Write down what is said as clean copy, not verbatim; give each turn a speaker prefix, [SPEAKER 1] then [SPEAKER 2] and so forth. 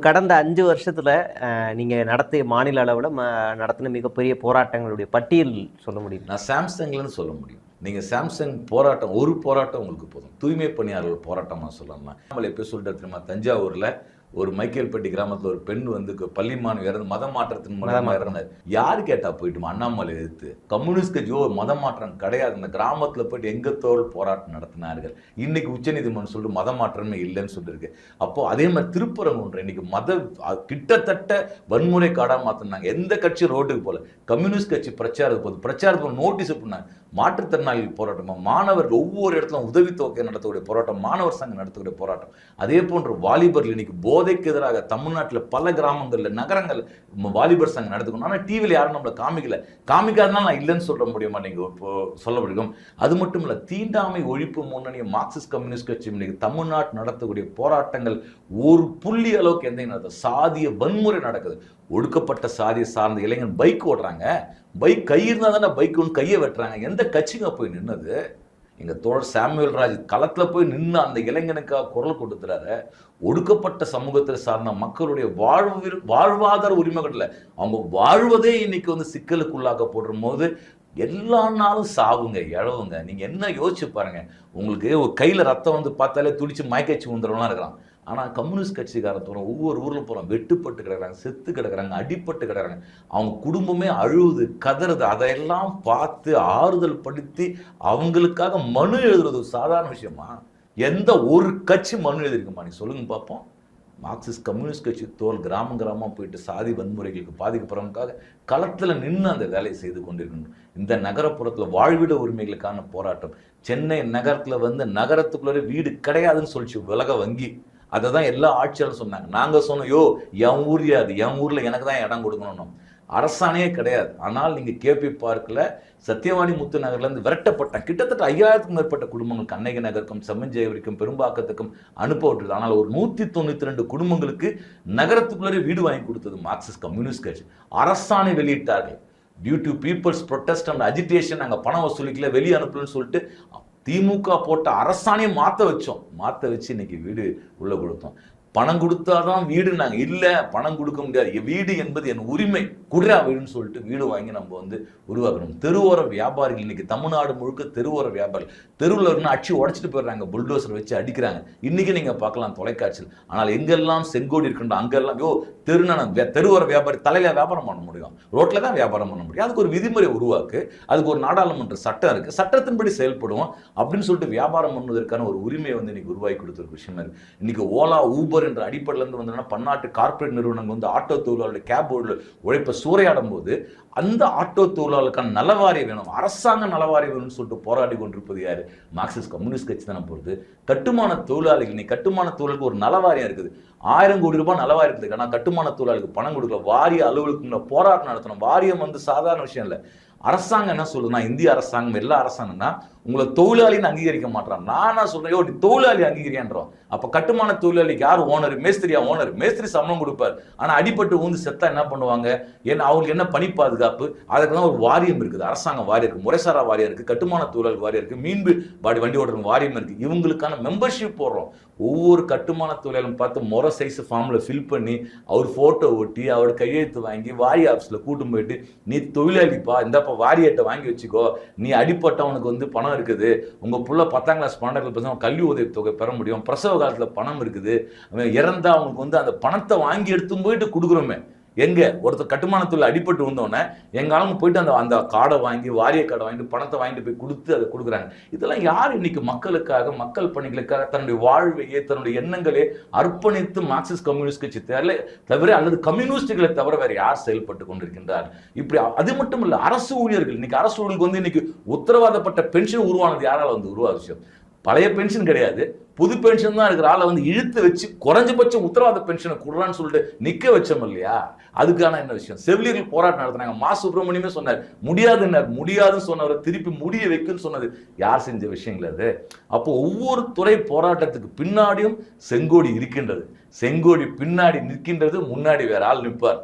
[SPEAKER 1] கடந்த 5 வருஷத்துல நீங்க நடத்திய மாநில அளவுல நடத்தின மிகப்பெரிய போராட்டங்களுடைய பட்டியல் சொல்ல முடியும்?
[SPEAKER 2] நான் சாம்சங்லன்னு சொல்ல முடியும். நீங்க சாம்சங் போராட்டம், ஒரு போராட்டம் உங்களுக்கு போதும். தூய்மை பணியாளர்கள் போராட்டமா சொல்லலாம். நம்மள எப்ப சொல்லிட்டு தெரியுமா? தஞ்சாவூர்ல ஒரு மைக்கேல்பட்டி கிராமத்துல ஒரு பெண் வந்து பள்ளி மாணவி இறந்து மத மாற்றத்தின் மூலமா இறந்தார். யாரு கேட்டா போயிட்டுமா அண்ணாமலை எதிர்த்து? கம்யூனிஸ்ட் கட்சியோ மத மாற்றம் கிடையாது. இந்த கிராமத்துல போயிட்டு எங்கத்தோடு போராட்டம் நடத்தினார்கள். இன்னைக்கு உச்சநீதிமன்றம் சொல்லிட்டு மத மாற்றமே இல்லைன்னு சொல்லிருக்கு. அப்போ அதே மாதிரி திருப்பரங்குன்றம் இன்னைக்கு கிட்டத்தட்ட வன்முறை காடா மாத்தினாங்க. எந்த கட்சி ரோட்டுக்கு போல. கம்யூனிஸ்ட் கட்சி பிரச்சாரத்துக்கு நோட்டீஸ் பண்ணாங்க. மாற்றுத்திறனாளிகள் போராட்டமா, மாணவர்கள் ஒவ்வொரு இடத்துல உதவித்தொகை நடத்தக்கூடிய போராட்டம், மாணவர் சங்கம் நடத்தக்கூடிய போராட்டம். அதே போன்று வாலிபர்கள் இன்னைக்கு போதைக்கு எதிராக தமிழ்நாட்டில் பல கிராமங்கள்ல நகரங்கள் வாலிபர் சங்கம் நடத்துக்கணும். ஆனால் டிவியில் யாரும் நம்மளை காமிக்காதனால நான் இல்லைன்னு சொல்ல முடியுமா? நீங்க இப்போ சொல்ல முடியும். அது மட்டும் இல்ல, தீண்டாமை ஒழிப்பு முன்னணி மார்க்சிஸ்ட் கம்யூனிஸ்ட் கட்சி இன்னைக்கு தமிழ்நாட்டு நடத்தக்கூடிய போராட்டங்கள் ஒரு புள்ளி அளவுக்கு எந்த நடத்த சாதிய வன்முறை நடக்குது. ஒடுக்கப்பட்ட சாதியை சார்ந்த இளைஞர் பைக் ஓடுறாங்க. பைக் கை இருந்தா தானே பைக் ஒன்று கையை வெட்டுறாங்க. எந்த கட்சிங்க போய் நின்னது? எங்க தோழர் சாமுவேல் ராஜ் களத்துல போய் நின்று அந்த இளைஞனுக்காக குரல் கொடுத்துறாரு. ஒடுக்கப்பட்ட சமூகத்தை சார்ந்த மக்களுடைய வாழ்வாதார உரிமைகள்ல அவங்க வாழ்வதே இன்னைக்கு வந்து சிக்கலுக்குள்ளாக்கப்படுற போது எல்லா நாளும் சாவுங்க, இழவுங்க. நீங்க என்ன யோசிச்சு பாருங்க. உங்களுக்கு ஒரு கையில ரத்தம் வந்து பார்த்தாலே துடிச்சு மயக்கச்சி வந்துடும்லாம் இருக்கிறான். ஆனால் கம்யூனிஸ்ட் கட்சிக்காரன் போகிறோம், ஒவ்வொரு ஊரில் போகிறோம், வெட்டுப்பட்டு கிடக்குறாங்க, செத்து கிடக்குறாங்க, அடிப்பட்டு கிடக்குறாங்க. அவங்க குடும்பமே அழுவுது, கதறுது. அதையெல்லாம் பார்த்து ஆறுதல் படுத்தி அவங்களுக்காக மனு எழுதுறது சாதாரண விஷயமா? எந்த ஒரு கட்சி மனு எழுதிருக்குமா? நீ சொல்லுங்க பார்ப்போம். மார்க்சிஸ்ட் கம்யூனிஸ்ட் கட்சி கிராமமாக போயிட்டு சாதி வன்முறைகளுக்கு பாதிக்கப்படுறவங்களுக்காக களத்தில் நின்று அந்த வேலையை செய்து கொண்டிருக்கணும். இந்த நகரப்புறத்தில் வாழ்விட உரிமைகளுக்கான போராட்டம். சென்னை நகரத்தில் வந்து நகரத்துக்குள்ளே வீடு கிடையாதுன்னு சொல்லிச்சு உலக வங்கி. அதை தான் எல்லா ஆட்சியாளரும் சொன்னாங்க. நாங்கள் சொன்னோம், என் ஊர்யா அது, என் ஊரில் எனக்கு தான் இடம் கொடுக்கணும். அரசாணையே கிடையாது. ஆனால் நீங்கள் கேபி பார்க்கில் சத்தியவாணி முத்து நகர்லேருந்து விரட்டப்பட்டாங்க. கிட்டத்தட்ட 5000க்கும் மேற்பட்ட குடும்பங்கள் கண்ணகி நகருக்கும் செம்மஞ்சேவரிக்கும் பெரும்பாக்கத்துக்கும் அனுப்ப விட்டுருது. ஆனால் ஒரு 192 குடும்பங்களுக்கு நகரத்துக்குள்ளே வீடு வாங்கி கொடுத்தது மார்க்சிஸ்ட் கம்யூனிஸ்ட் கட்சி. அரசாணை வெளியிட்டார்கள். Due to people's protest and agitation நாங்கள் பணம் வசூலிக்கல, வெளியே அனுப்பலன்னு சொல்லிட்டு திமுக போட்ட அரசாணையை மாற்ற வச்சு இன்னைக்கு வீடு உள்ள கொடுத்தோம். பணம் கொடுத்தாதான் வீடு. நாங்கள் இல்லை, பணம் கொடுக்க முடியாது, வீடு என்பது என் உரிமை, குடிரா வீடுன்னு சொல்லிட்டு வீடு வாங்கி நம்ம வந்து உருவாக்கணும். தெருவோர வியாபாரிகள் இன்னைக்கு தமிழ்நாடு முழுக்க தெருவோர வியாபாரிகள் தெருவில் இருந்து அடிச்சு உடச்சிட்டு போயிடுறாங்க, புல்டோசர் வச்சு அடிக்கிறாங்க. இன்னைக்கு நீங்க பார்க்கலாம் தொலைக்காட்சியில். ஆனால் எங்கெல்லாம் செங்கோடி இருக்கின்ற அங்கெல்லாம் தெருவோர வியாபாரி தலையில வியாபாரம் பண்ண முடியும், ரோட்ல தான் வியாபாரம் பண்ண முடியும். அதுக்கு ஒரு விதிமுறை உருவாக்கு, அதுக்கு ஒரு நாடாளுமன்ற சட்டம் இருக்கு, சட்டத்தின்படி செயல்படுவோம் அப்படின்னு சொல்லிட்டு வியாபாரம் பண்ணுவதற்கான ஒரு உரிமையை வந்து இன்னைக்கு உருவாக்கி கொடுத்துருக்க விஷயம் இருக்கு. இன்னைக்கு ஓலா, ஊபர் என்ற அடிப்படையிலிருந்து வந்து பன்னாட்டு கார்பரேட் நிறுவனங்கள் வந்து ஆட்டோ தொழிலாளர்கள் கேப் உழைப்பை சூறையாடும் போது அந்த ஆட்டோ தொழிலாளருக்கான நலவாரியம் வேணும், அரசாங்க நலவாரியம் வேணும்னு சொல்லிட்டு போராடி கொண்டிருப்பது யாரு? மார்க்சிஸ்ட் கம்யூனிஸ்ட் கட்சி தானே பொறுத்து. கட்டுமான தொழிலாளிகள், நீ கட்டுமான தொழிலுக்கு ஒரு நலவாரியம் இருக்குது, 1000 கோடி ரூபாய் நலவாரியம் இருக்குது. ஆனால் கட்டுமான தொழிலாளிக்கு பணம் கொடுக்கல. வாரிய அலுவலகத்துல போராட்டம் நடத்தணும். வாரியம் வந்து சாதாரண விஷயம் இல்லை. அரசாங்கம் என்ன சொல்லுதுன்னா, இந்திய அரசாங்கம் எல்லா அரசாங்கம்னா உங்களை தொழிலாளின்னு அங்கீகரிக்க மாட்டான். நானா சொல்றேன், நீ தொழிலாளி அங்கீகரியான்றோம். அப்ப கட்டுமான தொழிலாளிக்கு யார் ஓனர்? மேஸ்திரியா ஓனர்? மேஸ்திரி சம்பளம் கொடுப்பார். ஆனா அடிப்பட்டு ஊந்து செத்தா என்ன பண்ணுவாங்க? ஏன்னா அவங்களுக்கு என்ன பணி பாதுகாப்பு? அதுக்குதான் ஒரு வாரியம் இருக்குது, அரசாங்க வாரியம் இருக்கு, முறைசாரா வாரியம் இருக்கு, கட்டுமான தொழிலாளி வாரியம் இருக்கு, மீன்பு வண்டி ஓட்டுற வாரியம் இருக்கு. இவங்களுக்கான மெம்பர்ஷிப் போடுறோம். ஒவ்வொரு கட்டுமான தொழிலாளரும் பார்த்து முறை சைஸ் ஃபார்ம்ல ஃபில் பண்ணி அவர் போட்டோ ஒட்டி அவரோட கையெழுத்து வாங்கி வாரிய ஆஃபீஸ்ல கூட்டும் போயிட்டு, நீ தொழிலாளிப்பா, இந்தப்ப வாரியத்தை வாங்கி வச்சுக்கோ, நீ அடிப்பட்டவனுக்கு வந்து பணம் இருக்குது, உங்க புள்ள 10ஆம் கிளாஸ் 12ஆம் கிளாஸ் கல்வி உதவி தொகை பெற முடியும், பிரசவ காலத்துல பணம் இருக்குது, இறந்தா அவனுக்கு வந்து அந்த பணத்தை வாங்கி எடுத்து போயிட்டு கொடுக்குறோமே. எங்க ஒருத்தர் கட்டுமான தொழில் அடிப்பட்டு வந்தோடனே எங்க ஆளுங்க போயிட்டு அந்த கார்டை வாங்கி, வாரிய கார்டை வாங்கிட்டு பணத்தை வாங்கிட்டு போய் கொடுத்து அதை கொடுக்குறாங்க. இதெல்லாம் யார் இன்னைக்கு மக்களுக்காக, மக்கள் பணிகளுக்காக தன்னுடைய வாழ்வையே தன்னுடைய எண்ணங்களே அர்ப்பணித்து மார்க்சிஸ்ட் கம்யூனிஸ்ட் கட்சி தவிர அல்லது கம்யூனிஸ்டுகளை தவிர வேற யார் செயல்பட்டு கொண்டிருக்கின்றார்? இப்படி அது மட்டும் இல்ல, அரசு ஊழியர்கள் இன்னைக்கு அரசு ஊழியர்களுக்கு வந்து இன்னைக்கு உத்தரவாதப்பட்ட பென்ஷன் உருவானது யாரால வந்து உருவாக விஷயம்? பழைய பென்ஷன் கிடையாது, புது பென்ஷன் தான் இருக்கிற ஆளை வந்து இழுத்து வச்சு குறைஞ்சபட்சம் உத்தரவாத பென்ஷனை கொடுறான்னு சொல்லிட்டு நிக்க வச்சோம் இல்லையா? அதுக்கான என்ன விஷயம்? செவிலியர்கள் போராட்டம் நடத்தினாங்க. மா சுப்பிரமணியமே சொன்னார், முடியாதுன்னு சொன்னவரை திருப்பி முடிய வைக்குன்னு சொன்னது யார் செஞ்ச விஷயங்கள் அது? அப்போ ஒவ்வொரு துறை போராட்டத்துக்கு பின்னாடியும் செங்கோடி இருக்கின்றது. செங்கோடி பின்னாடி நிற்கின்றது, முன்னாடி வேற ஆள் நிற்பார்.